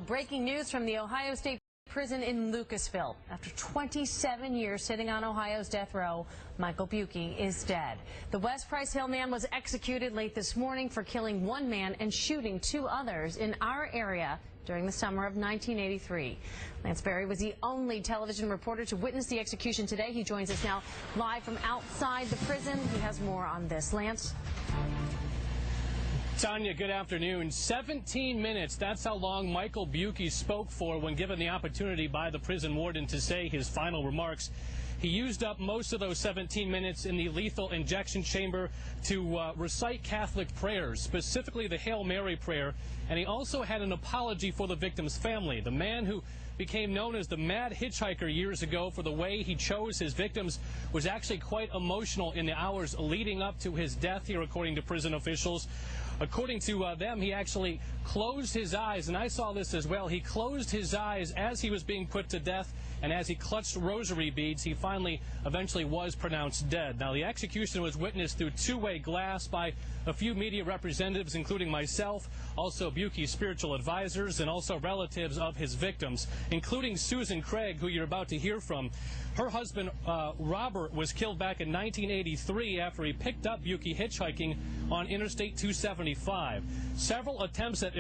Breaking news from the Ohio State Prison in Lucasville. After 27 years sitting on Ohio's death row, Michael Beuke is dead. The West Price Hill man was executed late this morning for killing one man and shooting two others in our area during the summer of 1983. Lance Berry was the only television reporter to witness the execution today. He joins us now live from outside the prison. He has more on this. Lance? Tanya, good afternoon. 17 minutes, that's how long Michael Beuke spoke for when given the opportunity by the prison warden to say his final remarks. He used up most of those 17 minutes in the lethal injection chamber to recite Catholic prayers, specifically the Hail Mary prayer, and he also had an apology for the victim's family. The man who became known as the Mad Hitchhiker years ago for the way he chose his victims was actually quite emotional in the hours leading up to his death here, according to prison officials. According to them, he actually closed his eyes, and I saw this as well. He closed his eyes as he was being put to death, and as he clutched rosary beads, he eventually was pronounced dead. Now, the execution was witnessed through two-way glass by a few media representatives, including myself, also Beuke's spiritual advisors, and also relatives of his victims, including Susan Craig, who you're about to hear from. Her husband, Robert, was killed back in 1983 after he picked up Beuke hitchhiking on Interstate 275. Several attempts at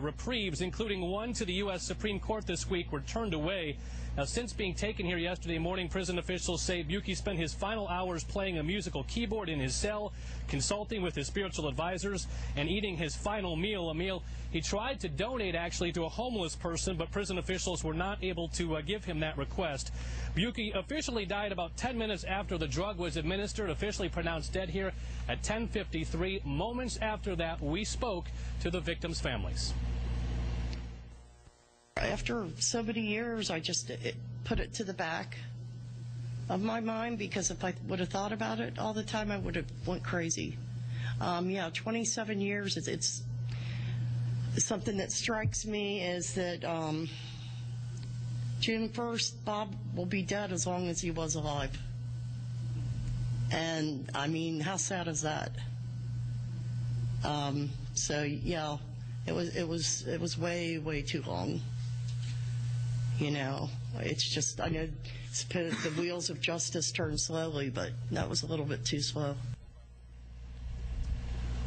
reprieves, including one to the U.S. Supreme Court this week, were turned away. Now, since being taken here yesterday morning, prison officials say Beuke spent his final hours playing a musical keyboard in his cell, consulting with his spiritual advisors, and eating his final meal, a meal he tried to donate actually to a homeless person, but prison officials were not able to give him that request. Beuke officially died about 10 minutes after the drug was administered, officially pronounced dead here at 10:53. Moments after that, we spoke to the victims' families. After so many years, I just put it to the back of my mind, because if I would have thought about it all the time, I would have went crazy. Yeah, 27 years, it's something that strikes me is that June 1st, Bob will be dead as long as he was alive. And, I mean, how sad is that? So, yeah, it was way too long. You know, it's just, I know the wheels of justice turn slowly, but that was a little bit too slow.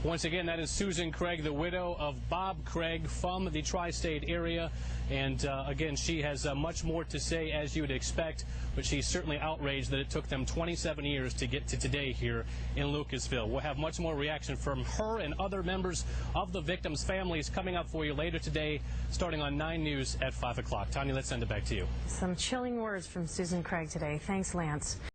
Once again, that is Susan Craig, the widow of Bob Craig from the tri-state area. And again, she has much more to say, as you would expect, but she's certainly outraged that it took them 27 years to get to today here in Lucasville. We'll have much more reaction from her and other members of the victims' families coming up for you later today, starting on 9 News at 5 o'clock. Tanya, let's send it back to you. Some chilling words from Susan Craig today. Thanks, Lance.